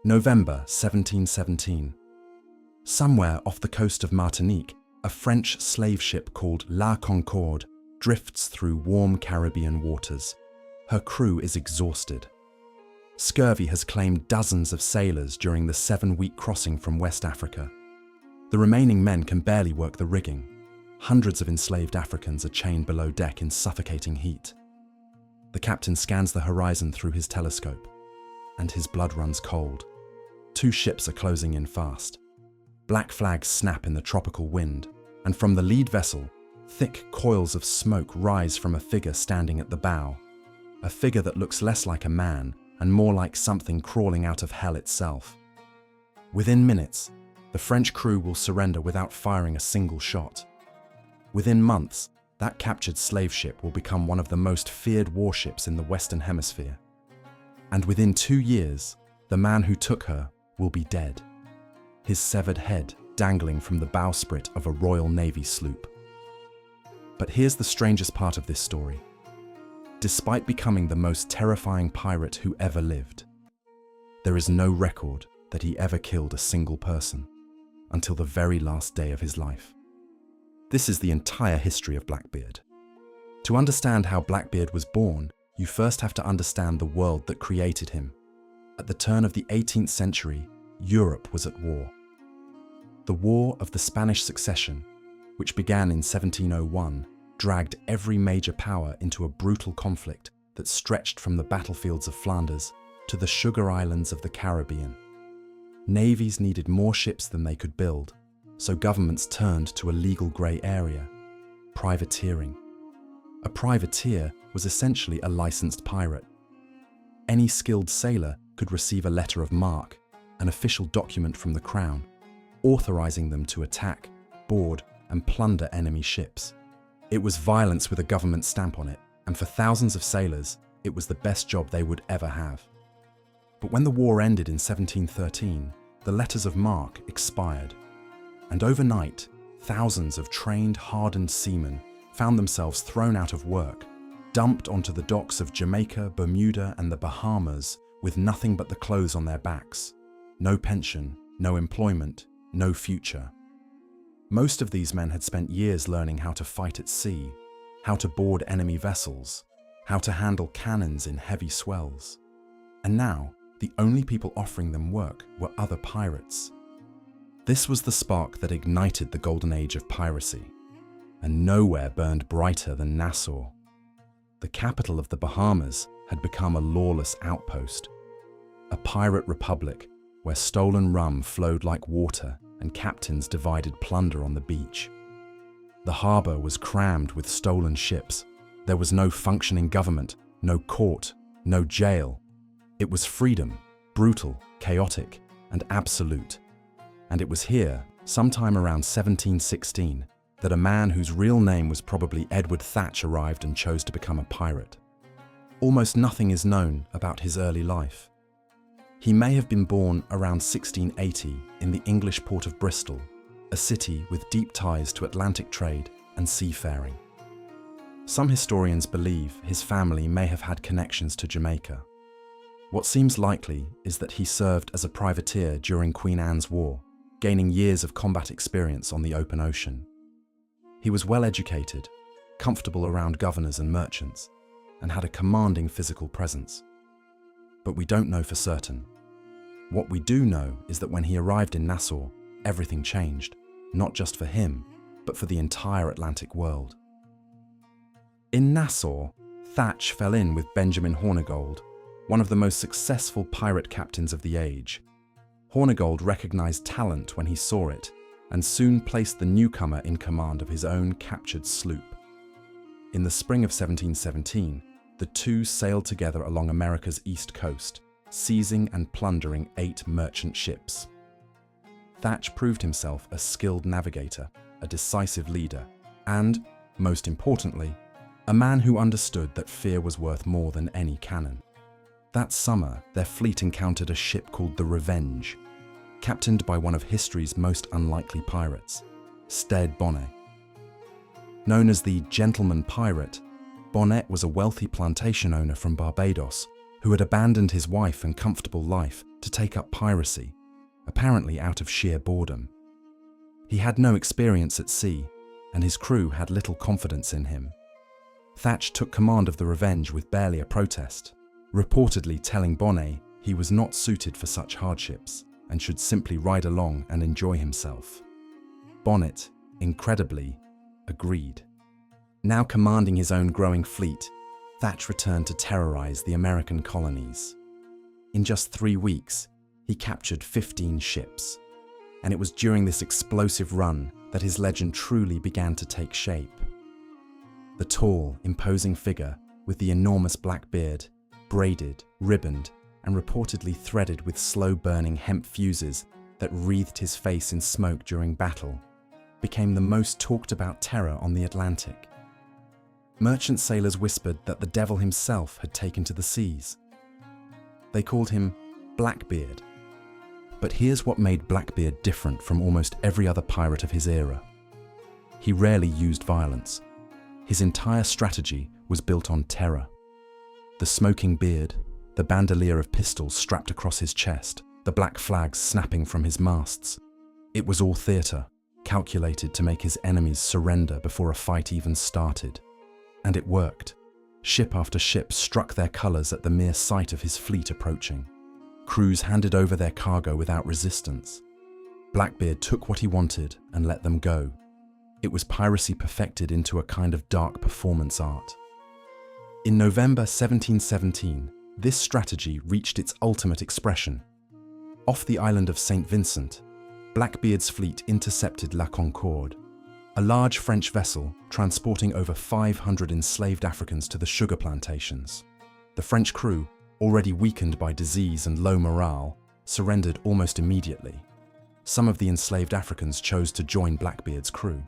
November 1717. Somewhere off the coast of Martinique, a French slave ship called La Concorde drifts through warm Caribbean waters. Her crew is exhausted. Scurvy has claimed dozens of sailors during the 7-week crossing from West Africa. The remaining men can barely work the rigging. Hundreds of enslaved Africans are chained below deck in suffocating heat. The captain scans the horizon through his telescope, and his blood runs cold. 2 ships are closing in fast. Black flags snap in the tropical wind, and from the lead vessel, thick coils of smoke rise from a figure standing at the bow. A figure that looks less like a man and more like something crawling out of hell itself. Within minutes, the French crew will surrender without firing a single shot. Within months, that captured slave ship will become one of the most feared warships in the Western Hemisphere. And within 2 years, the man who took her will be dead, his severed head dangling from the bowsprit of a Royal Navy sloop. But here's the strangest part of this story. Despite becoming the most terrifying pirate who ever lived, there is no record that he ever killed a single person until the very last day of his life. This is the entire history of Blackbeard. To understand how Blackbeard was born, you first have to understand the world that created him. At the turn of the 18th century, Europe was at war. The War of the Spanish Succession, which began in 1701, dragged every major power into a brutal conflict that stretched from the battlefields of Flanders to the sugar islands of the Caribbean. Navies needed more ships than they could build, so governments turned to a legal grey area: privateering. A privateer was essentially a licensed pirate. Any skilled sailor could receive a letter of marque, an official document from the Crown, authorizing them to attack, board, and plunder enemy ships. It was violence with a government stamp on it, and for thousands of sailors, it was the best job they would ever have. But when the war ended in 1713, the letters of marque expired, and overnight, thousands of trained, hardened seamen found themselves thrown out of work, dumped onto the docks of Jamaica, Bermuda, and the Bahamas with nothing but the clothes on their backs. No pension, no employment, no future. Most of these men had spent years learning how to fight at sea, how to board enemy vessels, how to handle cannons in heavy swells. And now, the only people offering them work were other pirates. This was the spark that ignited the golden age of piracy, and nowhere burned brighter than Nassau. The capital of the Bahamas had become a lawless outpost, a pirate republic where stolen rum flowed like water and captains divided plunder on the beach. The harbour was crammed with stolen ships. There was no functioning government, no court, no jail. It was freedom, brutal, chaotic, and absolute. And it was here, sometime around 1716, that a man whose real name was probably Edward Thatch arrived and chose to become a pirate. Almost nothing is known about his early life. He may have been born around 1680 in the English port of Bristol, a city with deep ties to Atlantic trade and seafaring. Some historians believe his family may have had connections to Jamaica. What seems likely is that he served as a privateer during Queen Anne's War, gaining years of combat experience on the open ocean. He was well educated, comfortable around governors and merchants, and had a commanding physical presence. But we don't know for certain. What we do know is that when he arrived in Nassau, everything changed, not just for him, but for the entire Atlantic world. In Nassau, Thatch fell in with Benjamin Hornigold, one of the most successful pirate captains of the age. Hornigold recognized talent when he saw it, and soon placed the newcomer in command of his own captured sloop. In the spring of 1717, the two sailed together along America's east coast, seizing and plundering 8 merchant ships. Thatch proved himself a skilled navigator, a decisive leader, and, most importantly, a man who understood that fear was worth more than any cannon. That summer, their fleet encountered a ship called the Revenge, captained by one of history's most unlikely pirates, Stede Bonnet. Known as the Gentleman Pirate, Bonnet was a wealthy plantation owner from Barbados who had abandoned his wife and comfortable life to take up piracy, apparently out of sheer boredom. He had no experience at sea, and his crew had little confidence in him. Thatch took command of the Revenge with barely a protest, reportedly telling Bonnet he was not suited for such hardships and should simply ride along and enjoy himself. Bonnet, incredibly, agreed. Now commanding his own growing fleet, Thatch returned to terrorize the American colonies. In just 3 weeks, he captured 15 ships, and it was during this explosive run that his legend truly began to take shape. The tall, imposing figure with the enormous black beard, braided, ribboned, and reportedly threaded with slow-burning hemp fuses that wreathed his face in smoke during battle, became the most talked-about terror on the Atlantic. Merchant sailors whispered that the devil himself had taken to the seas. They called him Blackbeard. But here's what made Blackbeard different from almost every other pirate of his era. He rarely used violence. His entire strategy was built on terror. The smoking beard, the bandolier of pistols strapped across his chest, the black flags snapping from his masts. It was all theatre, calculated to make his enemies surrender before a fight even started. And it worked. Ship after ship struck their colours at the mere sight of his fleet approaching. Crews handed over their cargo without resistance. Blackbeard took what he wanted and let them go. It was piracy perfected into a kind of dark performance art. In November 1717, this strategy reached its ultimate expression. Off the island of St. Vincent, Blackbeard's fleet intercepted La Concorde, a large French vessel transporting over 500 enslaved Africans to the sugar plantations. The French crew, already weakened by disease and low morale, surrendered almost immediately. Some of the enslaved Africans chose to join Blackbeard's crew.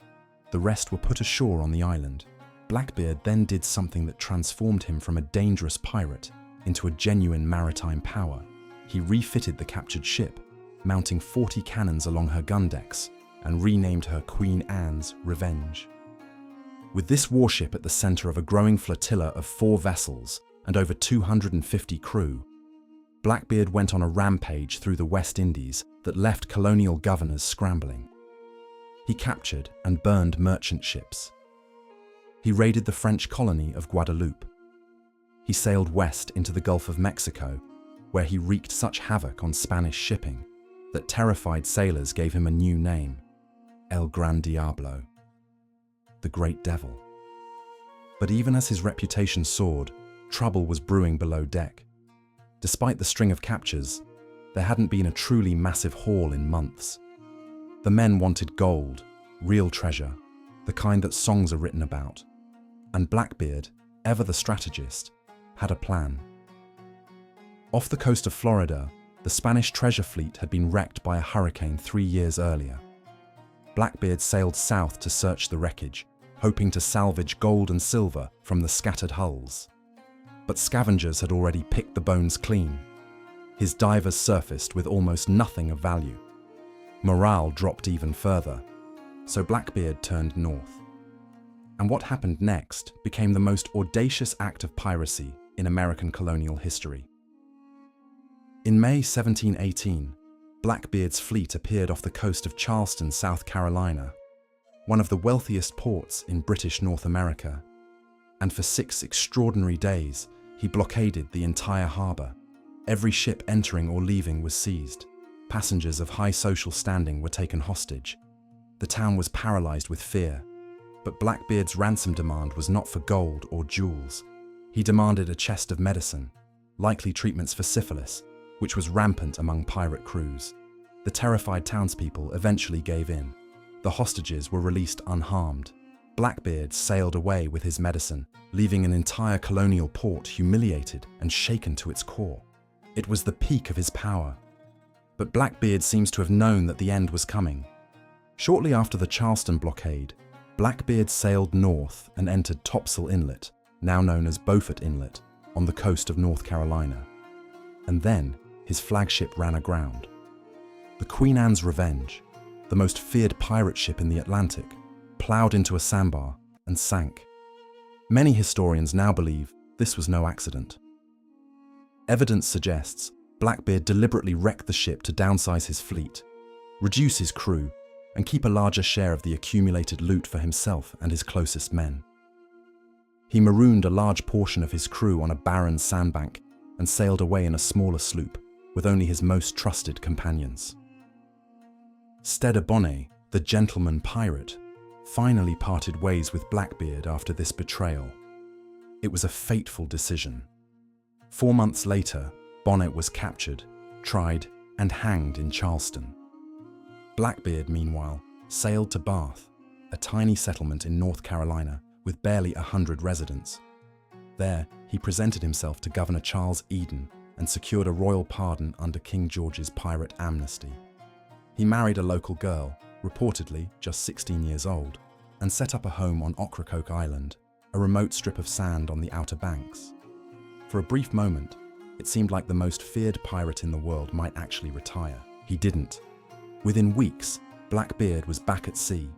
The rest were put ashore on the island. Blackbeard then did something that transformed him from a dangerous pirate into a genuine maritime power. He refitted the captured ship, mounting 40 cannons along her gun decks, and renamed her Queen Anne's Revenge. With this warship at the center of a growing flotilla of 4 vessels and over 250 crew, Blackbeard went on a rampage through the West Indies that left colonial governors scrambling. He captured and burned merchant ships. He raided the French colony of Guadeloupe. He sailed west into the Gulf of Mexico, where he wreaked such havoc on Spanish shipping that terrified sailors gave him a new name, El Gran Diablo, the Great Devil. But even as his reputation soared, trouble was brewing below deck. Despite the string of captures, there hadn't been a truly massive haul in months. The men wanted gold, real treasure, the kind that songs are written about. And Blackbeard, ever the strategist, had a plan. Off the coast of Florida, the Spanish treasure fleet had been wrecked by a hurricane 3 years earlier. Blackbeard sailed south to search the wreckage, hoping to salvage gold and silver from the scattered hulls. But scavengers had already picked the bones clean. His divers surfaced with almost nothing of value. Morale dropped even further, so Blackbeard turned north. And what happened next became the most audacious act of piracy in American colonial history. In May 1718, Blackbeard's fleet appeared off the coast of Charleston, South Carolina, one of the wealthiest ports in British North America, and for 6 extraordinary days, he blockaded the entire harbor. Every ship entering or leaving was seized. Passengers of high social standing were taken hostage. The town was paralyzed with fear. But Blackbeard's ransom demand was not for gold or jewels. He demanded a chest of medicine, likely treatments for syphilis, which was rampant among pirate crews. The terrified townspeople eventually gave in. The hostages were released unharmed. Blackbeard sailed away with his medicine, leaving an entire colonial port humiliated and shaken to its core. It was the peak of his power. But Blackbeard seems to have known that the end was coming. Shortly after the Charleston blockade, Blackbeard sailed north and entered Topsail Inlet, now known as Beaufort Inlet, on the coast of North Carolina. And then his flagship ran aground. The Queen Anne's Revenge, the most feared pirate ship in the Atlantic, ploughed into a sandbar and sank. Many historians now believe this was no accident. Evidence suggests Blackbeard deliberately wrecked the ship to downsize his fleet, reduce his crew, and keep a larger share of the accumulated loot for himself and his closest men. He marooned a large portion of his crew on a barren sandbank and sailed away in a smaller sloop with only his most trusted companions. Stede Bonnet, the gentleman pirate, finally parted ways with Blackbeard after this betrayal. It was a fateful decision. 4 months later, Bonnet was captured, tried, and hanged in Charleston. Blackbeard, meanwhile, sailed to Bath, a tiny settlement in North Carolina with barely 100 residents. There, he presented himself to Governor Charles Eden and secured a royal pardon under King George's pirate amnesty. He married a local girl, reportedly just 16 years old, and set up a home on Ocracoke Island, a remote strip of sand on the Outer Banks. For a brief moment, it seemed like the most feared pirate in the world might actually retire. He didn't. Within weeks, Blackbeard was back at sea.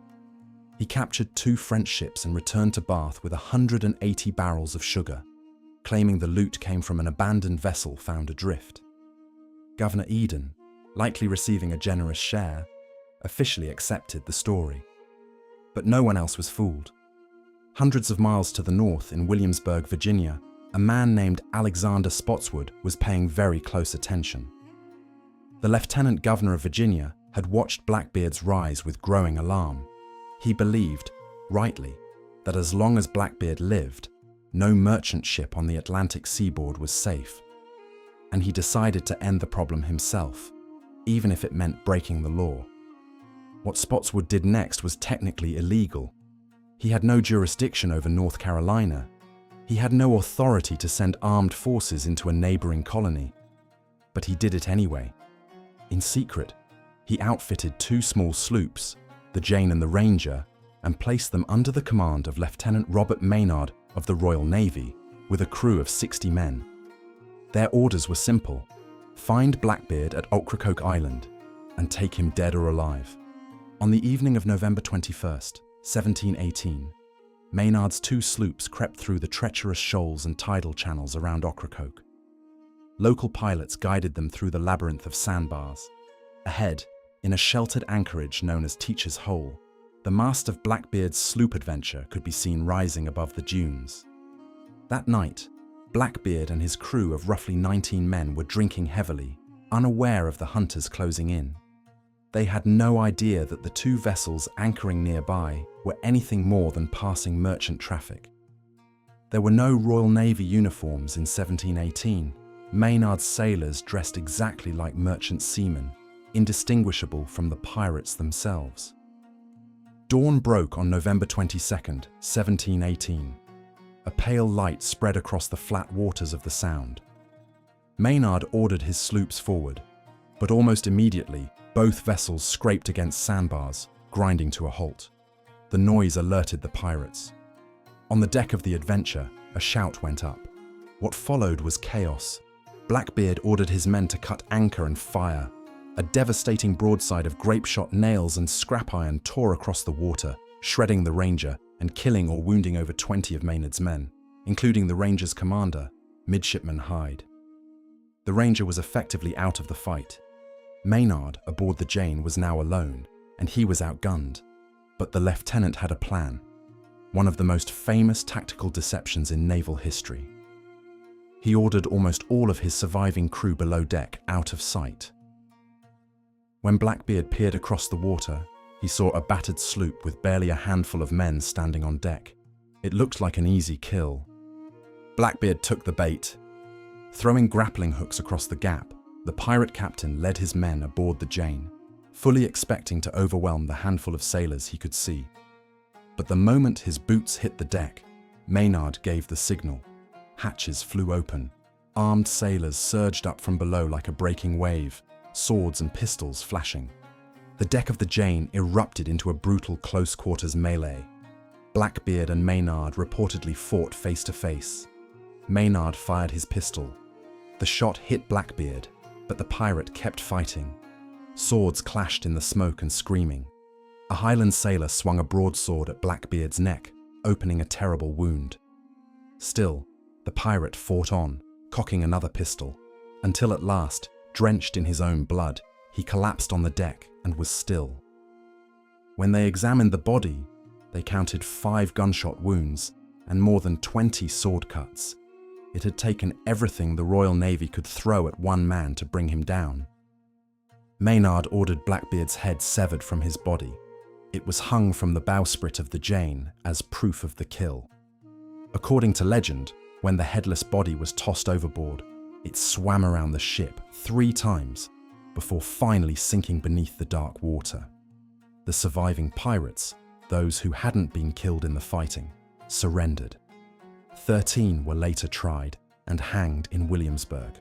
He captured 2 French ships and returned to Bath with 180 barrels of sugar, claiming the loot came from an abandoned vessel found adrift. Governor Eden, likely receiving a generous share, officially accepted the story. But no one else was fooled. Hundreds of miles to the north in Williamsburg, Virginia, a man named Alexander Spotswood was paying very close attention. The Lieutenant Governor of Virginia had watched Blackbeard's rise with growing alarm. He believed, rightly, that as long as Blackbeard lived, no merchant ship on the Atlantic seaboard was safe. And he decided to end the problem himself, even if it meant breaking the law. What Spotswood did next was technically illegal. He had no jurisdiction over North Carolina. He had no authority to send armed forces into a neighboring colony. But he did it anyway. In secret, he outfitted 2 small sloops, the Jane and the Ranger, and placed them under the command of Lieutenant Robert Maynard of the Royal Navy, with a crew of 60 men. Their orders were simple: find Blackbeard at Ocracoke Island and take him dead or alive. On the evening of November 21st, 1718, Maynard's 2 sloops crept through the treacherous shoals and tidal channels around Ocracoke. Local pilots guided them through the labyrinth of sandbars. Ahead, in a sheltered anchorage known as Teacher's Hole, the mast of Blackbeard's sloop Adventure could be seen rising above the dunes. That night, Blackbeard and his crew of roughly 19 men were drinking heavily, unaware of the hunters closing in. They had no idea that the 2 vessels anchoring nearby were anything more than passing merchant traffic. There were no Royal Navy uniforms in 1718. Maynard's sailors dressed exactly like merchant seamen, indistinguishable from the pirates themselves. Dawn broke on November 22nd, 1718. A pale light spread across the flat waters of the Sound. Maynard ordered his sloops forward, but almost immediately, both vessels scraped against sandbars, grinding to a halt. The noise alerted the pirates. On the deck of the Adventure, a shout went up. What followed was chaos. Blackbeard ordered his men to cut anchor and fire. A devastating broadside of grape-shot nails and scrap iron tore across the water, shredding the Ranger and killing or wounding over 20 of Maynard's men, including the Ranger's commander, Midshipman Hyde. The Ranger was effectively out of the fight. Maynard, aboard the Jane, was now alone, and he was outgunned. But the lieutenant had a plan, one of the most famous tactical deceptions in naval history. He ordered almost all of his surviving crew below deck out of sight. When Blackbeard peered across the water, he saw a battered sloop with barely a handful of men standing on deck. It looked like an easy kill. Blackbeard took the bait. Throwing grappling hooks across the gap, the pirate captain led his men aboard the Jane, fully expecting to overwhelm the handful of sailors he could see. But the moment his boots hit the deck, Maynard gave the signal. Hatches flew open. Armed sailors surged up from below like a breaking wave, swords and pistols flashing. The deck of the Jane erupted into a brutal close-quarters melee. Blackbeard and Maynard reportedly fought face to face. Maynard fired his pistol. The shot hit Blackbeard, but the pirate kept fighting. Swords clashed in the smoke and screaming. A Highland sailor swung a broadsword at Blackbeard's neck, opening a terrible wound. Still, the pirate fought on, cocking another pistol. until at last, drenched in his own blood, he collapsed on the deck and was still. When they examined the body, they counted 5 gunshot wounds and more than 20 sword cuts. It had taken everything the Royal Navy could throw at one man to bring him down. Maynard ordered Blackbeard's head severed from his body. It was hung from the bowsprit of the Jane as proof of the kill. According to legend, when the headless body was tossed overboard, it swam around the ship 3 times before finally sinking beneath the dark water. The surviving pirates, those who hadn't been killed in the fighting, surrendered. 13 were later tried and hanged in Williamsburg.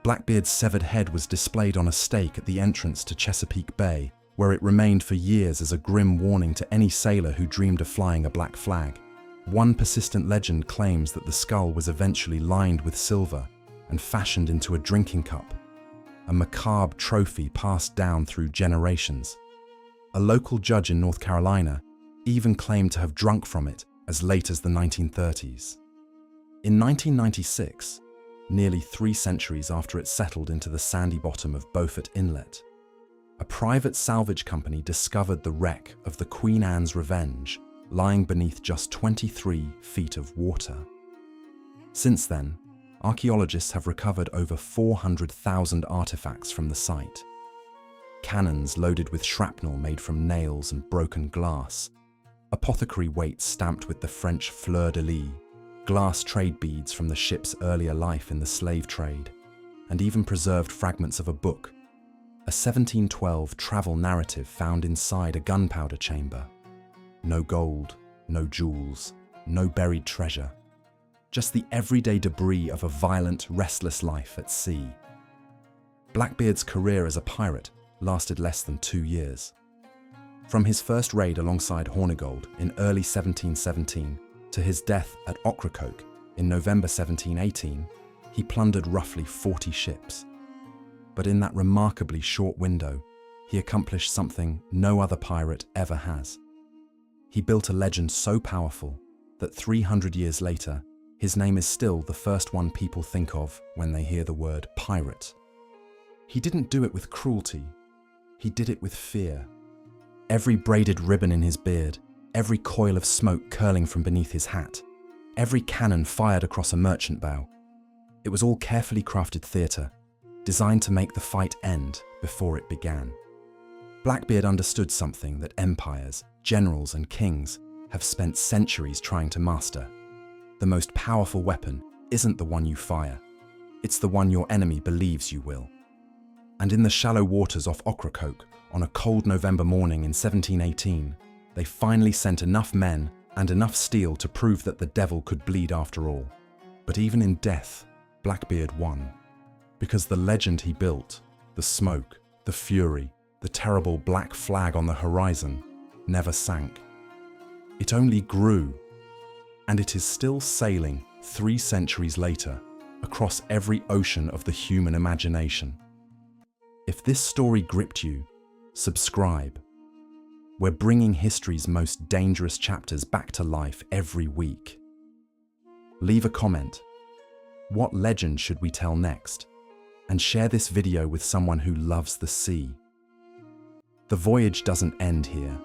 Blackbeard's severed head was displayed on a stake at the entrance to Chesapeake Bay, where it remained for years as a grim warning to any sailor who dreamed of flying a black flag. One persistent legend claims that the skull was eventually lined with silver and fashioned into a drinking cup, a macabre trophy passed down through generations. A local judge in North Carolina even claimed to have drunk from it as late as the 1930s. In 1996, nearly 3 centuries after it settled into the sandy bottom of Beaufort Inlet, a private salvage company discovered the wreck of the Queen Anne's Revenge lying beneath just 23 feet of water. Since then, archaeologists have recovered over 400,000 artifacts from the site. Cannons loaded with shrapnel made from nails and broken glass, apothecary weights stamped with the French fleur-de-lis, glass trade beads from the ship's earlier life in the slave trade, and even preserved fragments of a book, a 1712 travel narrative found inside a gunpowder chamber. No gold, no jewels, no buried treasure, just the everyday debris of a violent, restless life at sea. Blackbeard's career as a pirate lasted less than 2 years. From his first raid alongside Hornigold in early 1717 to his death at Ocracoke in November 1718, he plundered roughly 40 ships. But in that remarkably short window, he accomplished something no other pirate ever has. He built a legend so powerful that 300 years later, his name is still the first one people think of when they hear the word pirate. He didn't do it with cruelty. He did it with fear. Every braided ribbon in his beard, every coil of smoke curling from beneath his hat, every cannon fired across a merchant bow. It was all carefully crafted theatre, designed to make the fight end before it began. Blackbeard understood something that empires, generals, and kings have spent centuries trying to master. The most powerful weapon isn't the one you fire. It's the one your enemy believes you will. And in the shallow waters off Ocracoke, on a cold November morning in 1718, they finally sent enough men and enough steel to prove that the devil could bleed after all. But even in death, Blackbeard won. Because the legend he built, the smoke, the fury, the terrible black flag on the horizon, never sank. It only grew, and it is still sailing 3 centuries later across every ocean of the human imagination. If this story gripped you, subscribe. We're bringing history's most dangerous chapters back to life every week. Leave a comment. What legend should we tell next? And share this video with someone who loves the sea. The voyage doesn't end here.